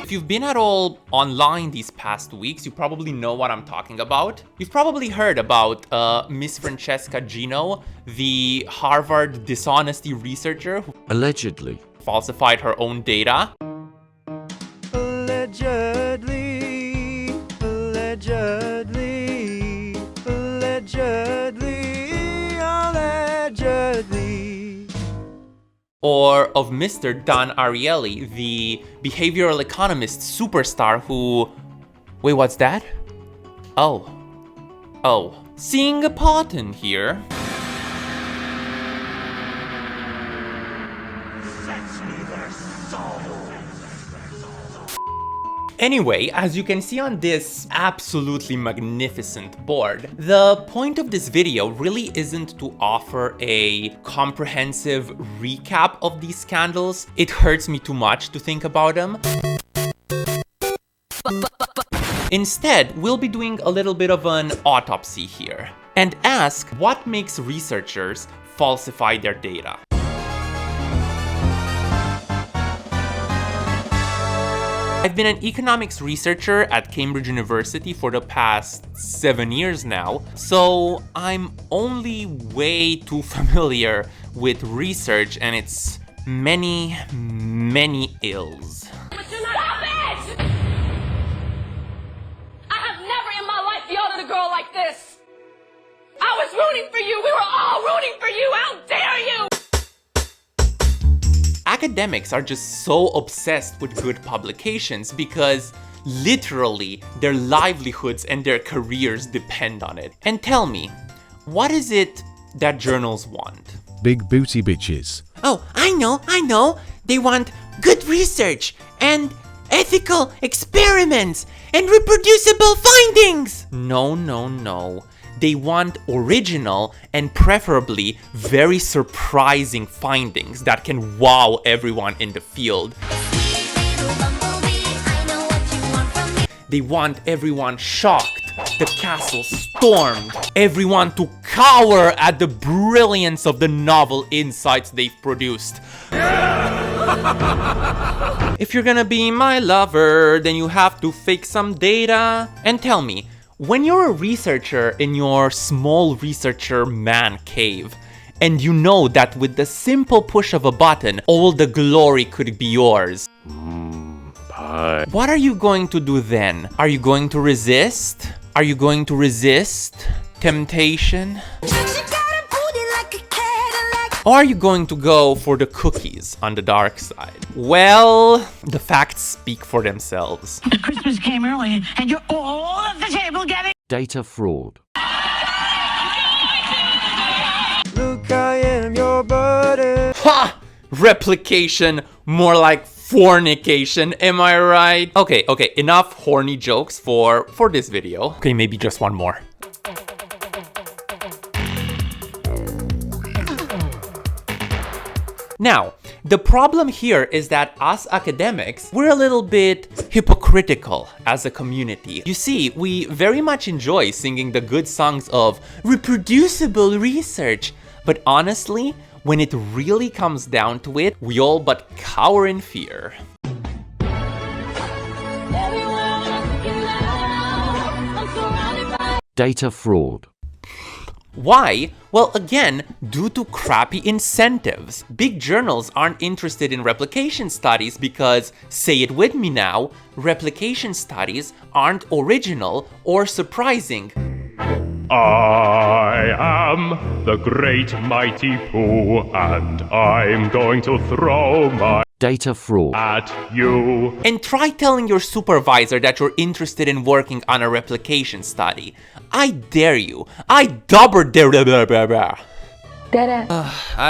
If you've been at all online these past weeks, you probably know what I'm talking about. You've probably heard about Miss Francesca Gino, the Harvard dishonesty researcher who allegedly falsified her own data. Allegedly, allegedly, allegedly, allegedly. Or of Mr. Don Ariely, the behavioral economist superstar who... Wait, what's that? Oh. Seeing a pattern here. Anyway, as you can see on this absolutely magnificent board, the point of this video really isn't to offer a comprehensive recap of these scandals. It hurts me too much to think about them. Instead, we'll be doing a little bit of an autopsy here and ask what makes researchers falsify their data. I've been an economics researcher at Cambridge University for the past 7 years now, so I'm only way too familiar with research and its many ills. Stop it! I have never in my life yelled at a girl like this! I was rooting for you! We were all rooting for you! How dare you! Academics are just so obsessed with good publications because literally their livelihoods and their careers depend on it. And tell me, what is it that journals want? big booty bitches. Oh, I know. They want good research and ethical experiments and reproducible findings. No. They want original and preferably very surprising findings that can wow everyone in the field. They want everyone shocked, the castle stormed, everyone to cower at the brilliance of the novel insights they've produced. If you're gonna be my lover, then you have to fake some data. And tell me, when you're a researcher in your small researcher man cave, and you know that with the simple push of a button, all the glory could be yours, what are you going to do then? Are you going to resist? Are you going to resist temptation? Or are you going to go for the cookies on the dark side? Well, the facts speak for themselves. Christmas came early and you're all at the table getting Data fraud. Look, I am your buddy. Ha! Replication, more like fornication, am I right? Okay, enough horny jokes for this video. Okay, maybe just one more. Now, the problem here is that us academics, we're a little bit hypocritical as a community. You see, we very much enjoy singing the good songs of reproducible research, but honestly, when it really comes down to it, we all but cower in fear. Data fraud. Why? Well, again, due to crappy incentives. Big journals aren't interested in replication studies because, say it with me now, replication studies aren't original or surprising. I am the great mighty Pooh, and I'm going to throw my Data fraud. at you. And try telling your supervisor that you're interested in working on a replication study. I dare you. I double dare. I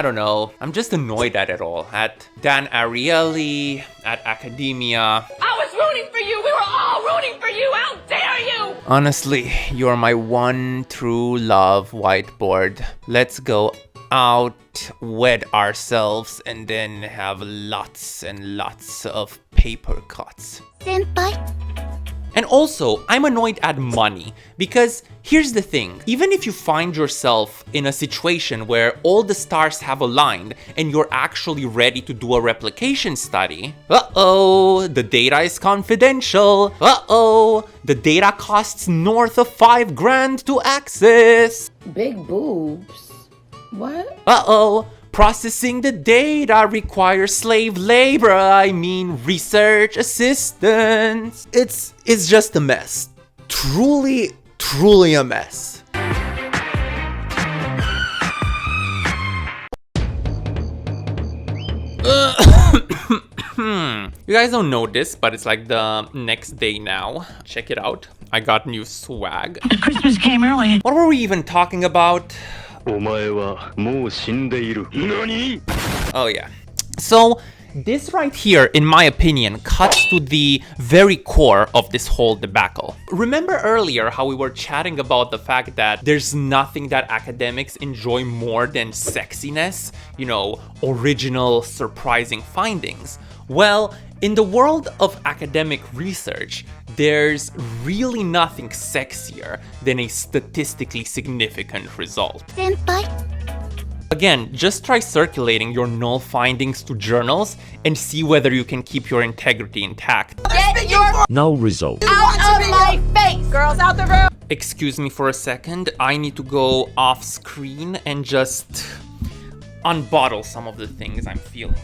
don't know. I'm just annoyed at it all. At Dan Ariely, at academia. I was rooting for you! We were all rooting for you! How dare you! Honestly, you're my one true love, whiteboard. Let's go out, wed ourselves, and then have lots and lots of paper cuts. Senpai? And also, I'm annoyed at money, because here's the thing, even if you find yourself in a situation where all the stars have aligned and you're actually ready to do a replication study, uh-oh, the data is confidential, uh-oh, the data costs north of $5,000 to access. Big boobs. What? Uh-oh, processing the data requires slave labor, I mean research assistants. It's just a mess. Truly a mess. You guys don't know this, but it's like the next day now. Check it out. I got new swag. Christmas came early. What were we even talking about? Oh yeah. So this right here, in my opinion, cuts to the very core of this whole debacle. Remember earlier how we were chatting about the fact that there's nothing that academics enjoy more than sexiness? You know, original, surprising findings. Well, in the world of academic research, there's really nothing sexier than a statistically significant result. Again, just try circulating your null findings to journals and see whether you can keep your integrity intact. Get your Null result. out of my face! Girls out the room! Excuse me for a second, I need to go off screen and just unbottle some of the things I'm feeling.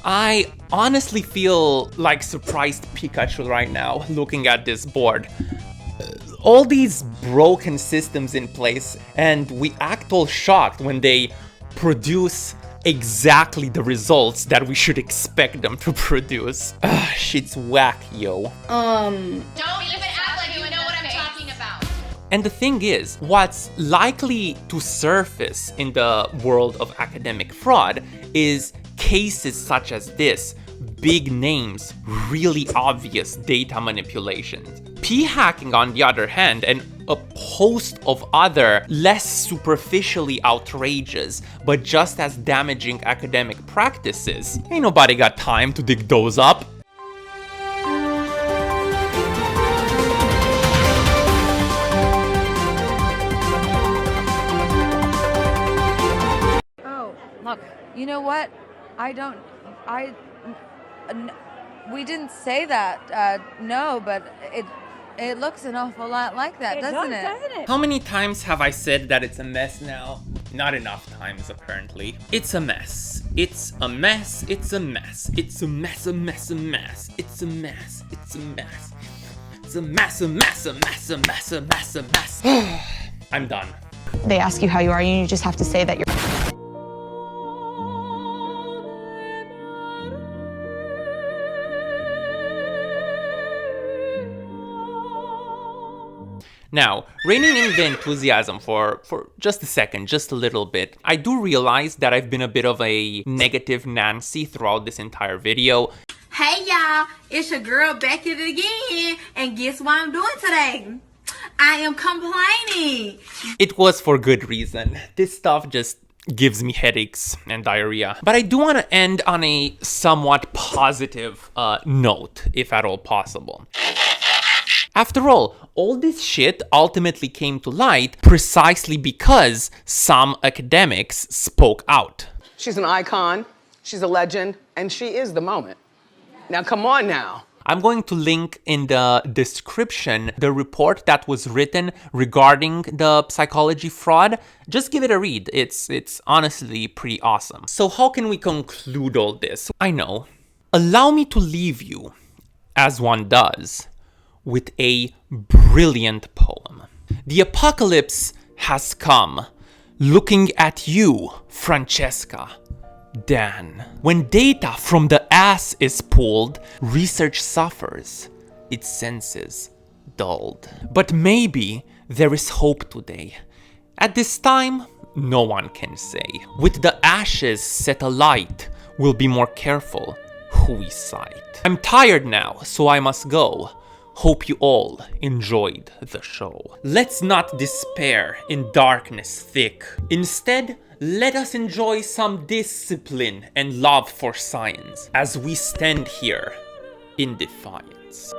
I honestly feel like surprised Pikachu right now, looking at this board. All these broken systems in place, and we act all shocked when they produce exactly the results that we should expect them to produce. Shit's whack, yo. Don't even act like you know what I'm talking about. And the thing is, what's likely to surface in the world of academic fraud is cases such as this, big names, really obvious data manipulations. P-hacking, on the other hand, and a host of other less superficially outrageous but just as damaging academic practices. Ain't nobody got time to dig those up. Oh, look, you know what? We didn't say that, no, but it looks an awful lot like that, doesn't it? How many times have I said that it's a mess now? Not enough times, apparently. It's a mess. It's a mess. It's a mess. It's a mess, a mess, a mess. It's a mess. It's a mess. It's a mess, a mess, a mess, a mess, a mess, a mess. I'm done. They ask you how you are, and you just have to say that you're... Now, reining in the enthusiasm for just a second, just a little bit, I do realize that I've been a bit of a negative Nancy throughout this entire video. Hey y'all, it's your girl back at it again, and guess what I'm doing today? I am complaining. It was for good reason. This stuff just gives me headaches and diarrhea. But I do want to end on a somewhat positive note, if at all possible. After all this shit ultimately came to light precisely because some academics spoke out. She's an icon, she's a legend, and she is the moment. Now come on now. I'm going to link in the description the report that was written regarding the psychology fraud. Just give it a read. It's honestly pretty awesome. So how can we conclude all this? I know. Allow me to leave you, as one does, with a brilliant poem. The apocalypse has come, looking at you, Francesca, Dan. When data from the ass is pulled, research suffers, its senses dulled. But maybe there is hope today. At this time, no one can say. With the ashes set alight, we'll be more careful who we cite. I'm tired now, so I must go. Hope you all enjoyed the show. Let's not despair in darkness thick. Instead, let us enjoy some discipline and love for science as we stand here in defiance.